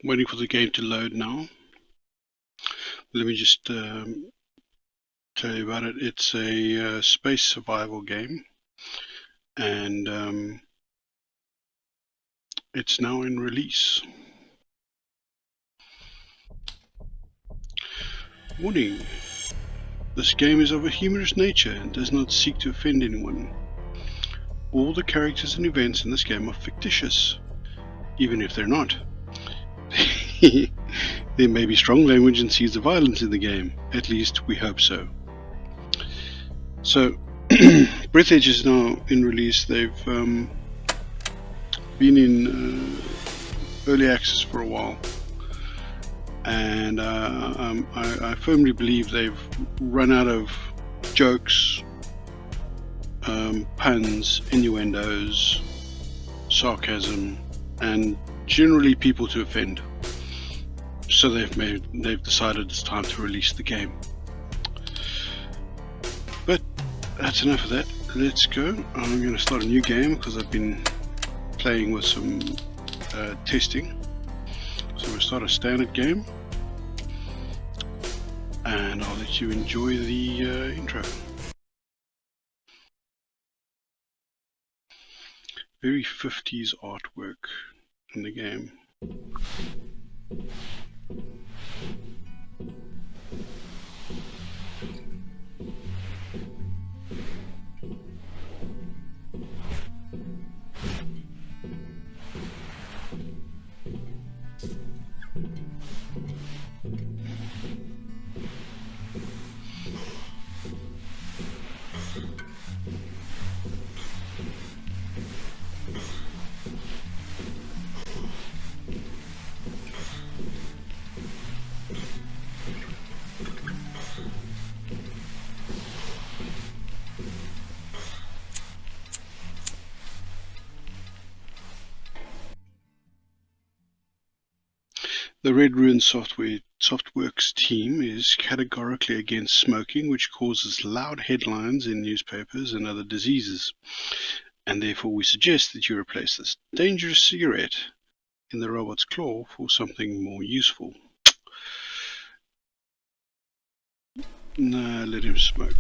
Waiting for the game to load now. Let me just tell you about it. It's a space survival game, and it's now in release. Warning: this game is of a humorous nature and does not seek to offend anyone. All the characters and events in this game are fictitious, even if they're not. There may be strong language and seeds of violence in the game. At least we hope so. So, Breathedge is now in release. They've been in early access for a while, and I firmly believe they've run out of jokes, puns, innuendos, sarcasm, and generally people to offend. So they've decided it's time to release the game. But that's enough of that. Let's go. I'm going to start a new game because I've been playing with some testing. So we'll start a standard game, and I'll let you enjoy the intro. Very 50s artwork in the game. The Red Ruin Softworks team is categorically against smoking, which causes loud headlines in newspapers and other diseases, and therefore we suggest that you replace this dangerous cigarette in the robot's claw for something more useful. Nah, let him smoke.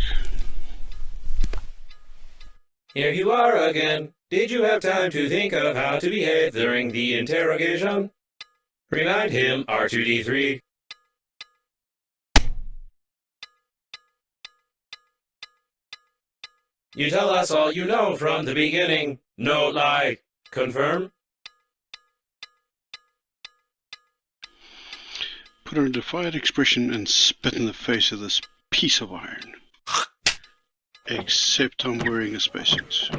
Here you are again. Did you have time to think of how to behave during the interrogation? Remind him, R2-D3. You tell us all you know from the beginning. No lie. Confirm? Put on a defiant expression and spit in the face of this piece of iron. Except I'm wearing a spacesuit.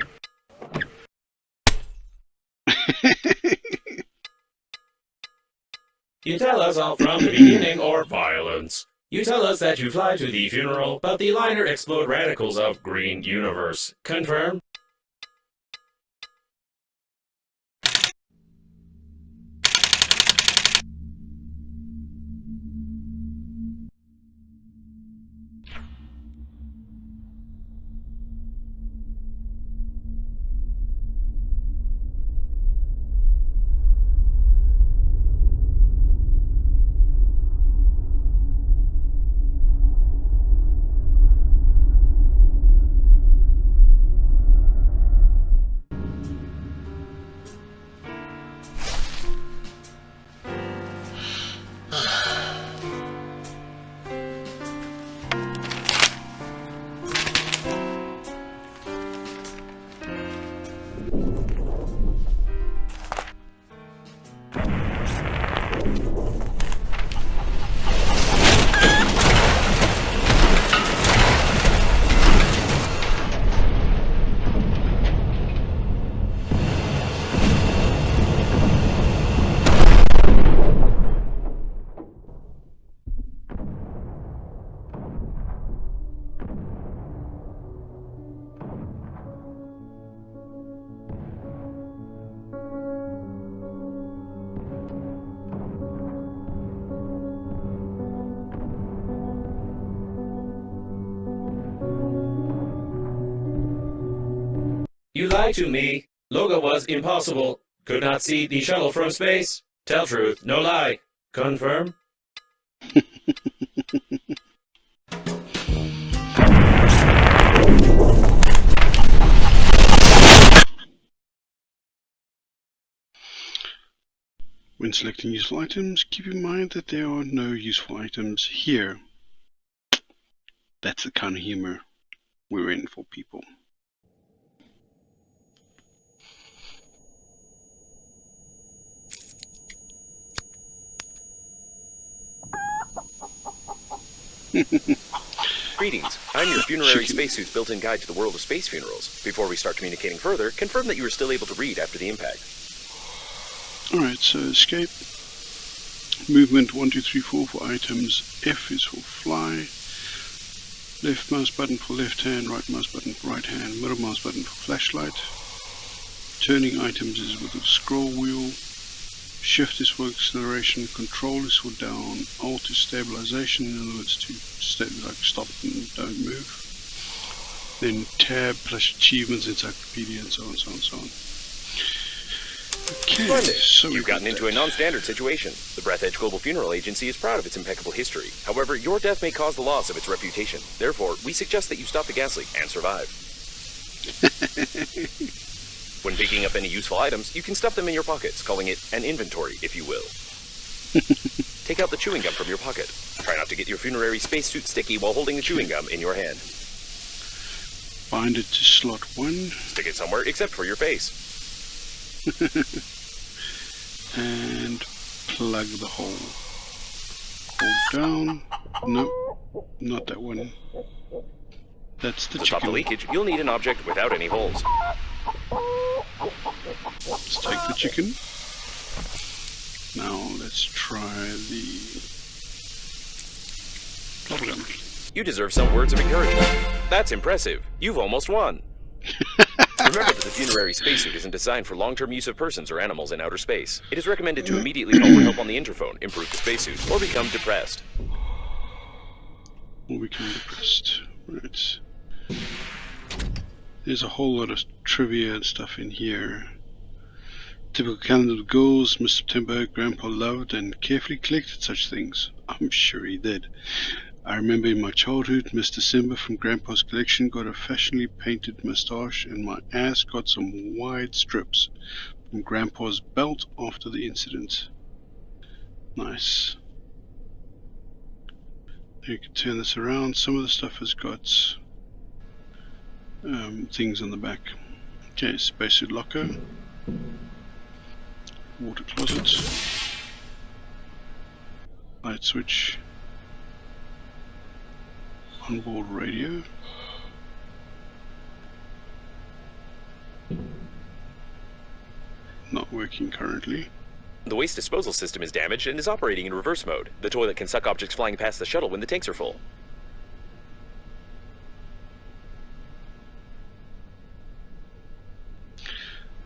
You tell us all from the beginning or violence. You tell us that you fly to the funeral, but the liner explode radicals of green universe. Confirm? You lied to me. Logo was impossible. Could not see the shuttle from space. Tell truth, no lie. Confirm? When selecting useful items, keep in mind that there are no useful items here. That's the kind of humor we're in for, people. Greetings, I'm your funerary spacesuit's built-in guide to the world of space funerals. Before we start communicating further, confirm that you are still able to read after the impact. Alright, so escape. Movement 1, 2, 3, 4 for items. F is for fly. Left mouse button for left hand, right mouse button for right hand, middle mouse button for flashlight. Turning items is with the scroll wheel. Shift is for acceleration, control is for down, alt is stabilization, in other words to stop and don't move. Then tab plus achievements, encyclopedia, and so on, so on, so on. Okay, so you've gotten into a non-standard situation. The Breathedge Global Funeral Agency is proud of its impeccable history. However, your death may cause the loss of its reputation. Therefore, we suggest that you stop the gas leak and survive. When picking up any useful items, you can stuff them in your pockets, calling it an inventory, if you will. Take out the chewing gum from your pocket. Try not to get your funerary spacesuit sticky while holding the chewing gum in your hand. Bind it to slot 1. Stick it somewhere except for your face. And plug the hole. Hold down. No, not that one. That's the To chicken. stop the leakage, you'll need an object without any holes. Let's take the chicken. Now let's try the bubblegum. You deserve some words of encouragement. That's impressive. You've almost won. Remember that the funerary spacesuit isn't designed for long-term use of persons or animals in outer space. It is recommended to immediately call for help on the interphone, improve the spacesuit, or become depressed. Or become depressed. Right. There's a whole lot of trivia and stuff in here. Typical calendar of goals. Mr. September, Grandpa loved and carefully collected such things. I'm sure he did. I remember in my childhood, Miss December from Grandpa's collection got a fashionably painted moustache, and my ass got some wide strips from Grandpa's belt after the incident. Nice. You can turn this around. Some of the stuff has got things on the back. Okay, spacesuit locker, water closet, light switch, onboard radio, not working currently. The waste disposal system is damaged and is operating in reverse mode. The toilet can suck objects flying past the shuttle when the tanks are full.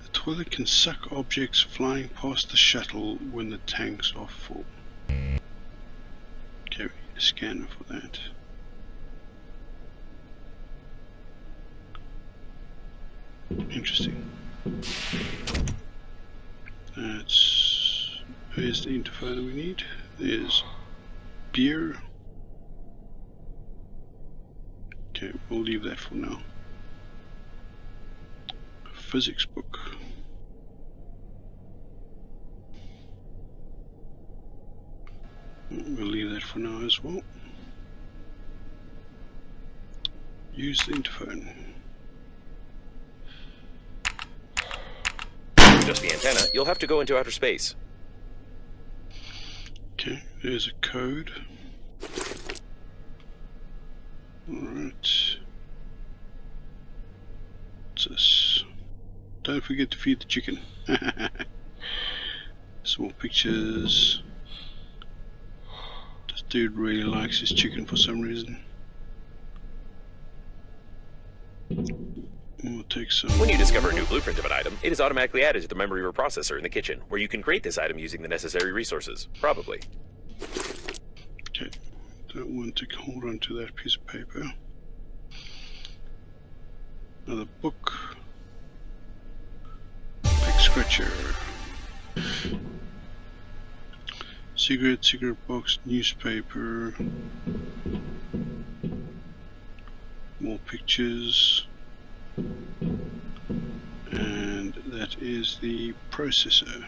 The toilet can suck objects flying past the shuttle when the tanks are full. Okay, we need a scanner for that. Interesting. There's the interphone we need. There's beer. Okay, we'll leave that for now. Physics book. We'll leave that for now as well. Use the interphone. Just the antenna, you'll have to go into outer space. Okay, there's a code. Alright. What's this? Don't forget to feed the chicken. Some more pictures. This dude really likes his chicken for some reason. We'll take some. When you discover a new blueprint of an item, it is automatically added to the memory reprocessor in the kitchen, where you can create this item using the necessary resources. Probably. Okay, don't want to hold on to that piece of paper. Another book. Back scratcher. cigarette box, newspaper, more pictures, and that is the processor.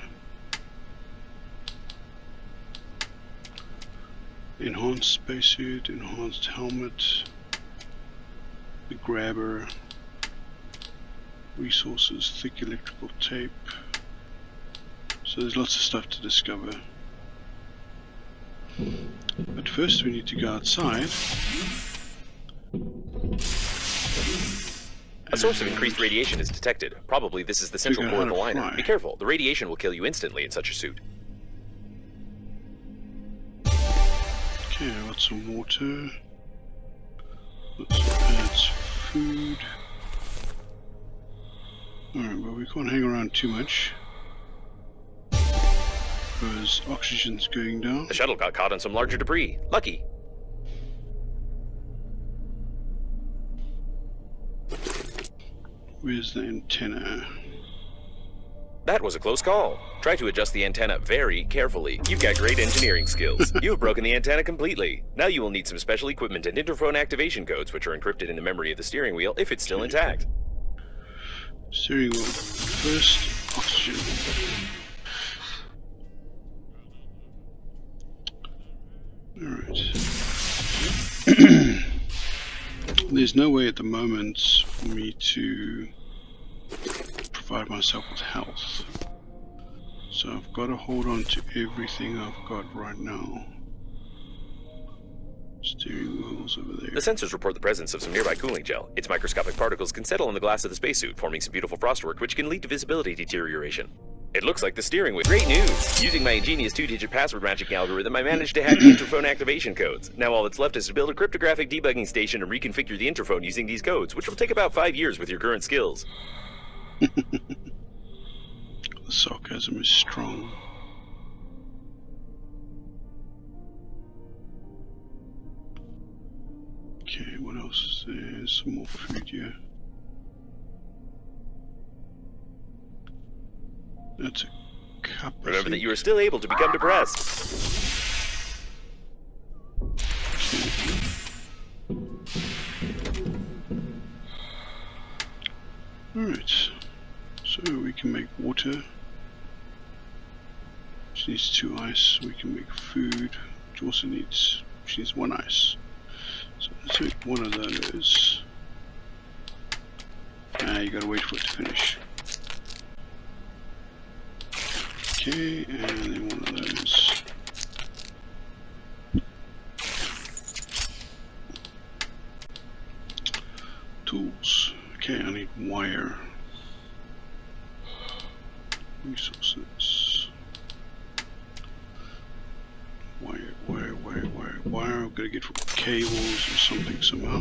Enhanced spacesuit, enhanced helmet, the grabber, resources, thick electrical tape. So there's lots of stuff to discover. But first we need to go outside. A source of increased radiation is detected. Probably this is the central Figure core out of the how to liner. fly. Be careful, the radiation will kill you instantly in such a suit. Okay, I got some water. That's food. Alright, but we can't hang around too much, because oxygen's going down. The shuttle got caught on some larger debris. Lucky. Where's the antenna? That was a close call. Try to adjust the antenna very carefully. You've got great engineering skills. You have broken the antenna completely. Now you will need some special equipment and interphone activation codes, which are encrypted in the memory of the steering wheel if it's still intact. Steering wheel. First, oxygen. Alright. There's no way at the moment for me to provide myself with health. So I've got to hold on to everything I've got right now. Steering wheel's over there. The sensors report the presence of some nearby cooling gel. Its microscopic particles can settle on the glass of the spacesuit, forming some beautiful frostwork which can lead to visibility deterioration. It looks like the steering wheel. Great news! Using my ingenious 2-digit password matching algorithm, I managed to hack the interphone activation codes. Now all that's left is to build a cryptographic debugging station and reconfigure the interphone using these codes, which will take about 5 years with your current skills. The sarcasm is strong. Okay, what else is there? Some more food here. That's a cup. I Remember that think. you are still able to become depressed. Alright, so we can make water, which needs 2 ice. We can make food, which also needs, which needs 1 ice. So let's make one of those. You gotta wait for it to finish. Okay, and then one of those. Tools. Okay, I need wire. Resources. Wire. I've got to get cables or something somehow.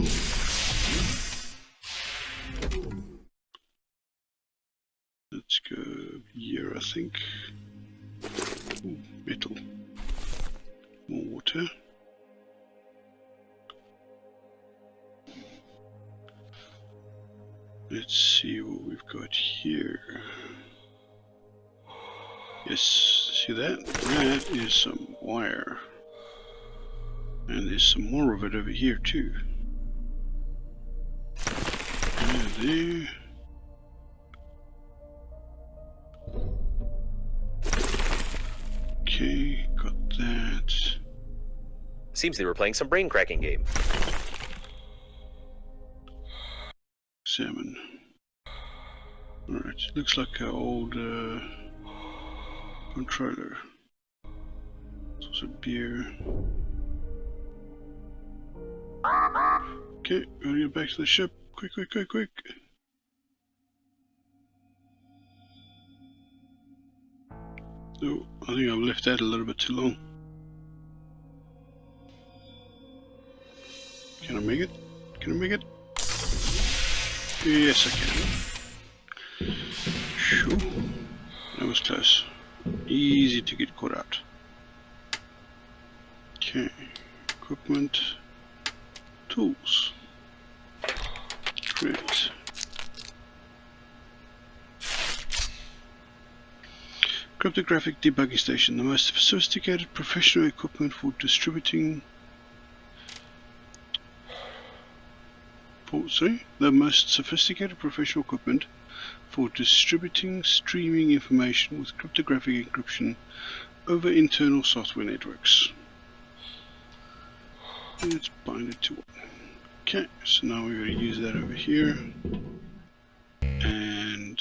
Let's go here, I think. Ooh, metal. More water. Let's see what we've got here. Yes, see that? That is some wire. And there's some more of it over here too. And there. Okay, got that. Seems they were playing some brain cracking game. Salmon. Alright, looks like an old controller. It's also beer. Okay, gotta get back to the ship. Quick. Oh, I think I've left that a little bit too long. Can I make it? Yes, I can. Shoo. That was close. Easy to get caught out. Okay. Equipment. Tools. Great. Cryptographic debugging station, the most sophisticated professional equipment for distributing. The most sophisticated professional equipment for distributing streaming information with cryptographic encryption over internal software networks. Let's bind it to one. Okay, so now we're going to use that over here. And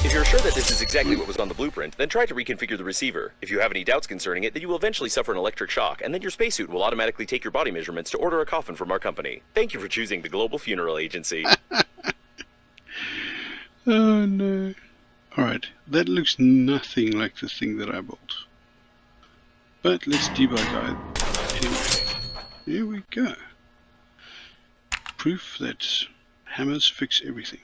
if you're sure that this is exactly what was on the blueprint, then try to reconfigure the receiver. If you have any doubts concerning it, then you will eventually suffer an electric shock, and then your spacesuit will automatically take your body measurements to order a coffin from our company. Thank you for choosing the Global Funeral Agency. oh no. Alright, that looks nothing like the thing that I built. But let's debug it anyway. Here we go. Proof that hammers fix everything.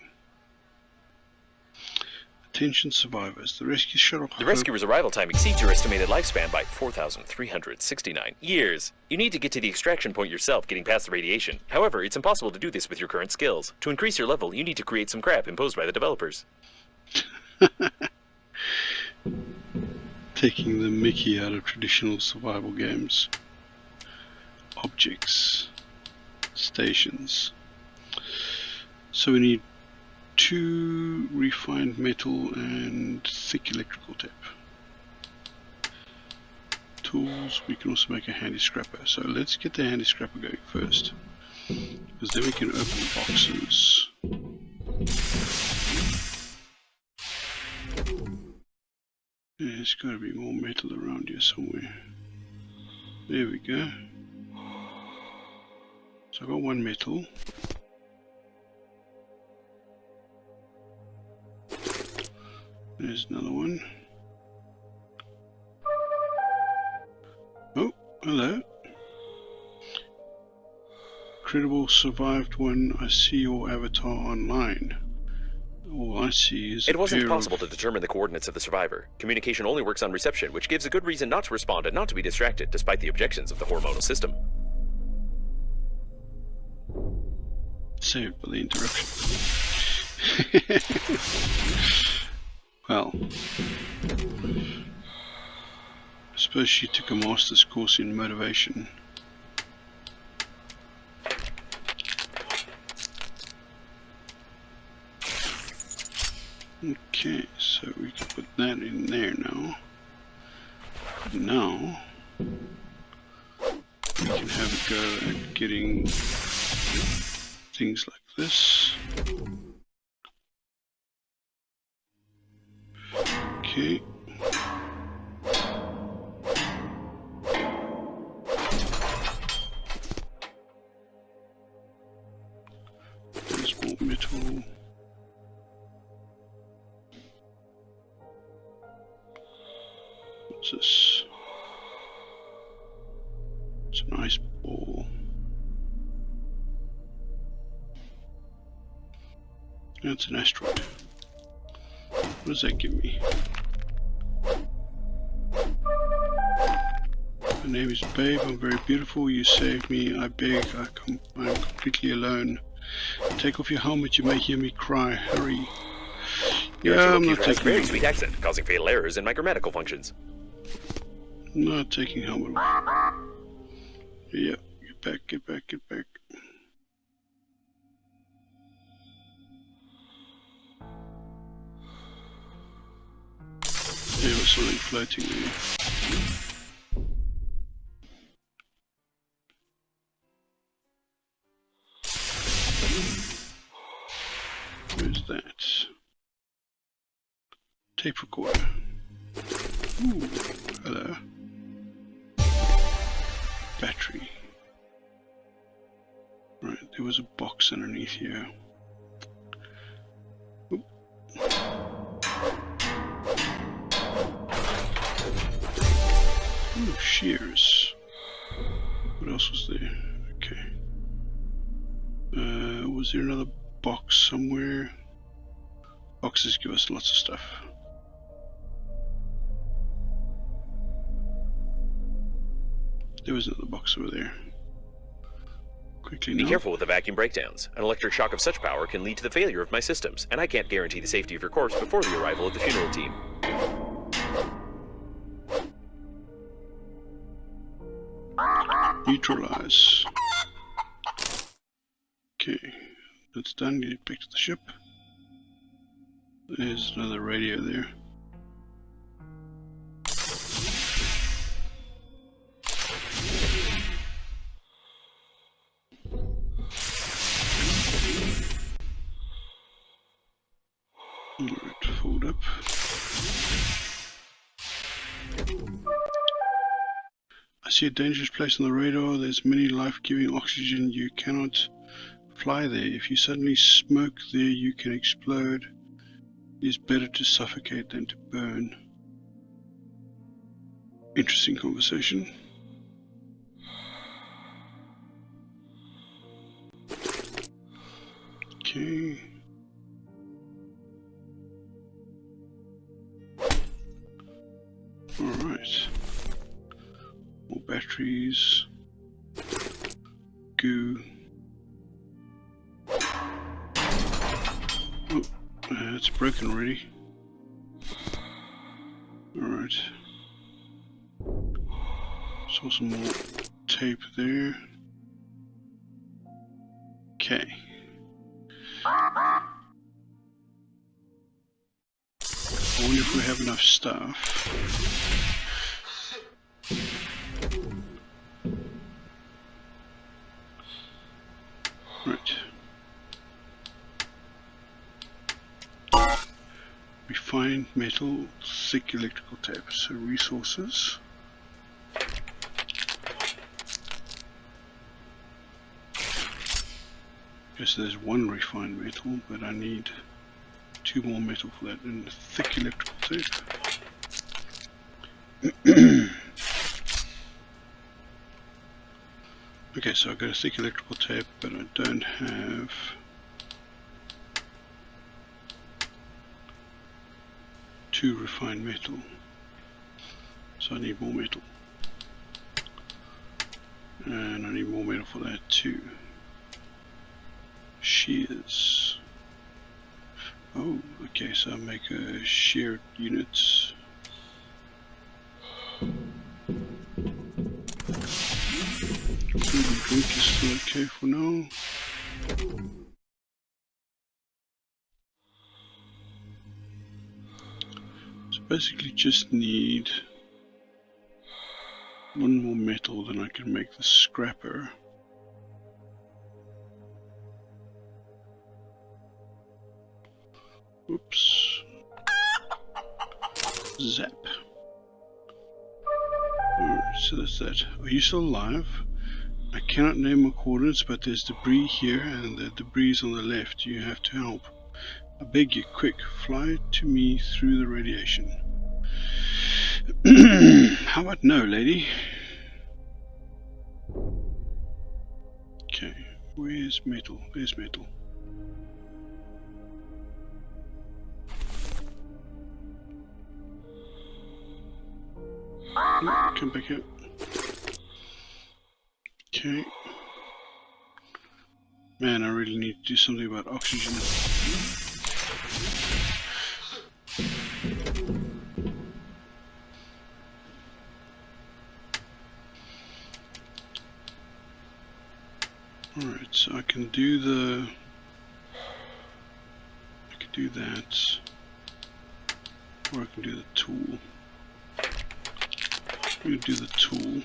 Attention survivors. The rescue shuttle. The rescuer's arrival time exceeds your estimated lifespan by 4,369 years. You need to get to the extraction point yourself, getting past the radiation. However, it's impossible to do this with your current skills. To increase your level, you need to create some crap imposed by the developers. Taking the mickey out of traditional survival games. Objects. Stations. So we need 2 refined metal and thick electrical tape. Tools, we can also make a handy scrapper. So let's get the handy scrapper going first, because then we can open boxes. There's got to be more metal around here somewhere. There we go. So I've got 1 metal. There's another one. Oh, hello. Credible survived one. I see your avatar online. All I see is it wasn't possible to determine the coordinates of the survivor. Communication only works on reception, which gives a good reason not to respond and not to be distracted, despite the objections of the hormonal system. Saved by the interruption. Well, I suppose she took a master's course in motivation. Okay, so we can put that in there now. Now, we can have a go at getting things like this. Okay. There's more metal. What's this? It's an ice ball. That's an asteroid. What does that give me? My name is Babe, I'm very beautiful, you saved me, I beg, I'm completely alone. Take off your helmet, you may hear me cry, hurry. Yeah, I'm not taking a very sweet accent, causing fatal errors in my grammatical functions. Not taking helmet off. Yeah, get back, get back, get back. There was something floating there. Where's that? Tape recorder. Ooh, hello. Battery. Right, there was a box underneath here. Ooh. Ooh, shears. What else was there? Okay. Was there another box somewhere? Boxes give us lots of stuff. There was another box over there. quickly Be now. careful with the vacuum breakdowns. An electric shock of such power can lead to the failure of my systems, and I can't guarantee the safety of your corpse before the arrival of the funeral team. Neutralize. Okay, that's done. Get back to the ship. There's another radio there. Alright, fold up. I see a dangerous place on the radar. There's many life-giving oxygen. You cannot fly there. If you suddenly smoke there, you can explode. It is better to suffocate than to burn. Interesting conversation. Okay. Alright. More batteries. Goo. Oh, it's broken already. Alright. Saw some more tape there. Okay. I wonder if we have enough stuff. Right. Refined metal, thick electrical tape. So resources. Guess there's one refined metal, but I need 2 more metal for that, and thick electrical tape. Okay, so I've got a thick electrical tape, but I don't have two refined metal, so I need more metal, and I need more metal for that too. Shears. Oh, okay, so I make a shear unit. Food and drink is still okay for now. So basically just need one more metal, then I can make the scrapper. Oops. Zap. Alright, so that's that. Are you still alive? I cannot name my coordinates, but there's debris here and the debris is on the left. You have to help. I beg you, quick, fly to me through the radiation. How about no, lady? Okay, where's metal? There's metal. Oh, come back out. Okay. Man, I really need to do something about oxygen. Alright, so I can do that, or I can do the tool. I'm going to do the tool.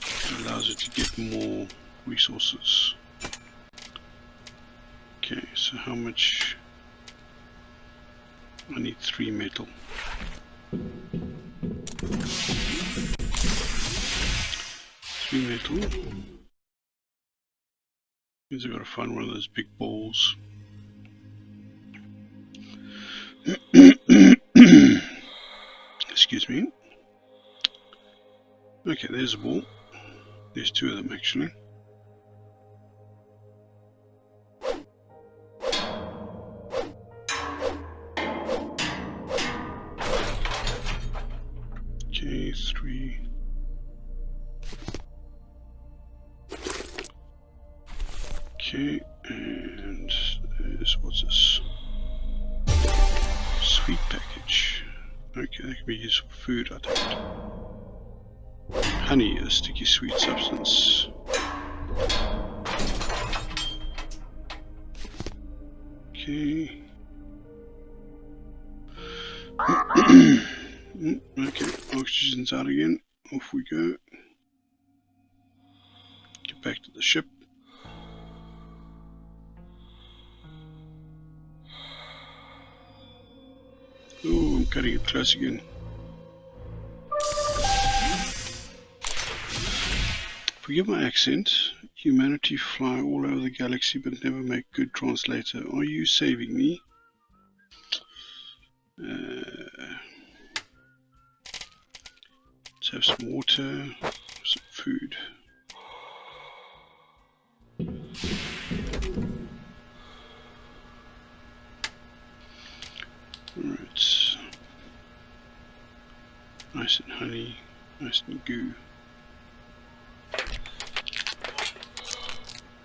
It allows it to get more resources. Okay, so how much? I need 3 metal. 3 metal. Means I've got to find one of those big balls. Excuse me. Okay, there's a ball. There's 2 of them actually. Okay, 3. Okay, and there's, what's this? Sweet package. Okay, that can be used for food, I think. Honey, a sticky sweet substance. Okay. Okay, oxygen's out again. Off we go. Get back to the ship. Oh, I'm cutting it close again. Forgive my accent. Humanity fly all over the galaxy but never make good translator. Are you saving me? Let's have some water, some food. Alright. Nice and honey, nice and goo.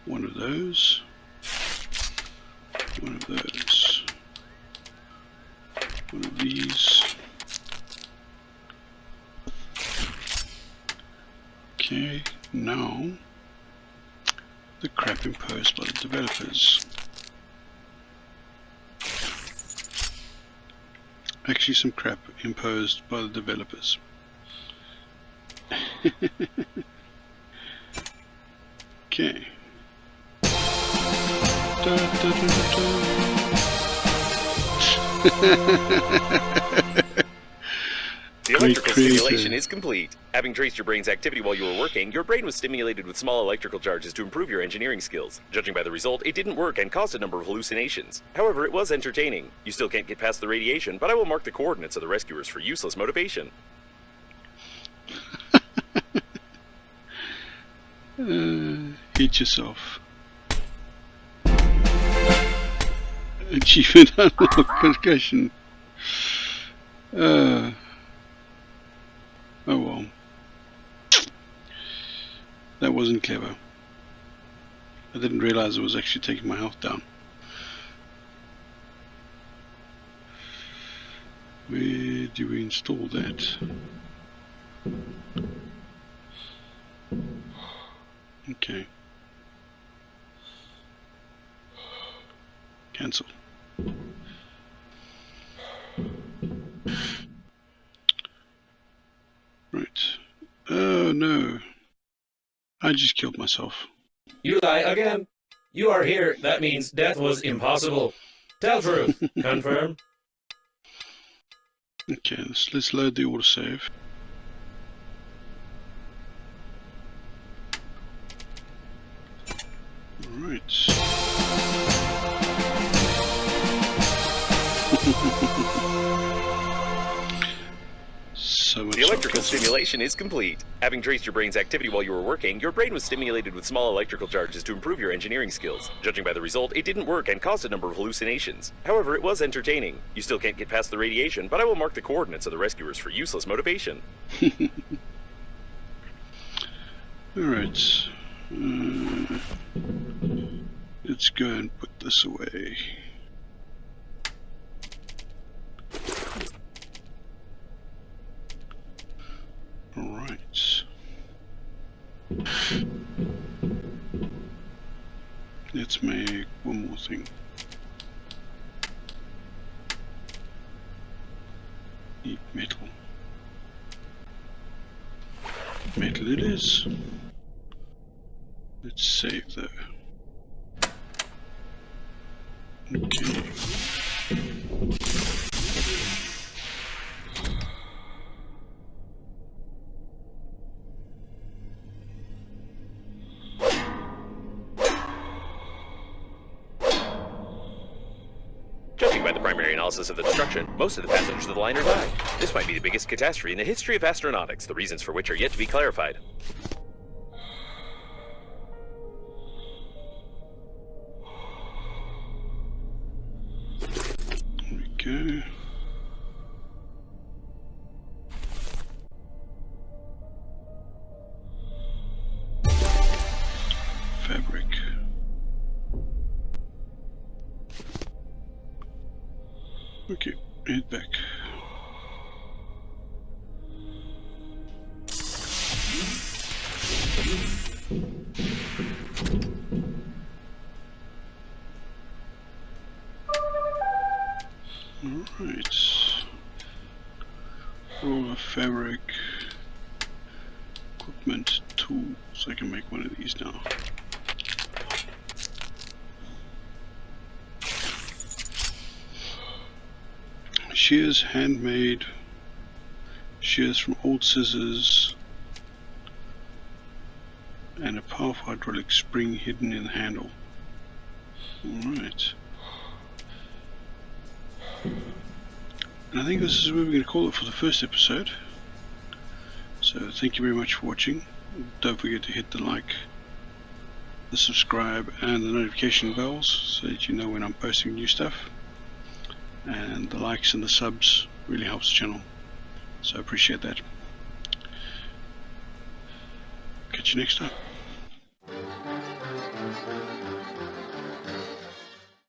One of those. One of those. One of these. Okay, now the crap imposed by the developers. Actually, some crap imposed by the developers. Okay. Da, da, da, da. The electrical stimulation is complete. Having traced your brain's activity while you were working, your brain was stimulated with small electrical charges to improve your engineering skills. Judging by the result, it didn't work and caused a number of hallucinations. However, it was entertaining. You still can't get past the radiation, but I will mark the coordinates of the rescuers for useless motivation. Hit yourself. Achievement unlocked. Concussion. Oh well. That wasn't clever. I didn't realize it was actually taking my health down. Where do we install that? Okay. Cancel. Right. Oh no. I just killed myself. You lie again. You are here. That means death was impossible. Tell truth. Confirm. Okay, let's load the autosave. Alright. So much The electrical stimulation is complete. Having traced your brain's activity while you were working, your brain was stimulated with small electrical charges to improve your engineering skills. Judging by the result, it didn't work and caused a number of hallucinations. However, it was entertaining. You still can't get past the radiation, but I will mark the coordinates of the rescuers for useless motivation. Alright. Let's go and put this away. Alright. Let's make one more thing. Need metal. Metal it is. Let's save though. Okay. Judging by the primary analysis of the destruction, most of the passengers of the liner died. This might be the biggest catastrophe in the history of astronautics, the reasons for which are yet to be clarified. There we go. Fabric. Okay, head back. Alright. Roll of fabric. Equipment tools. I can make one of these now. Shears handmade. Shears from old scissors. And a powerful hydraulic spring hidden in the handle. Alright. And I think this is where we're going to call it for the first episode. So thank you very much for watching. Don't forget to hit the like, the subscribe and the notification bells so that you know when I'm posting new stuff. And the likes and the subs really helps the channel. So I appreciate that. Catch you next time.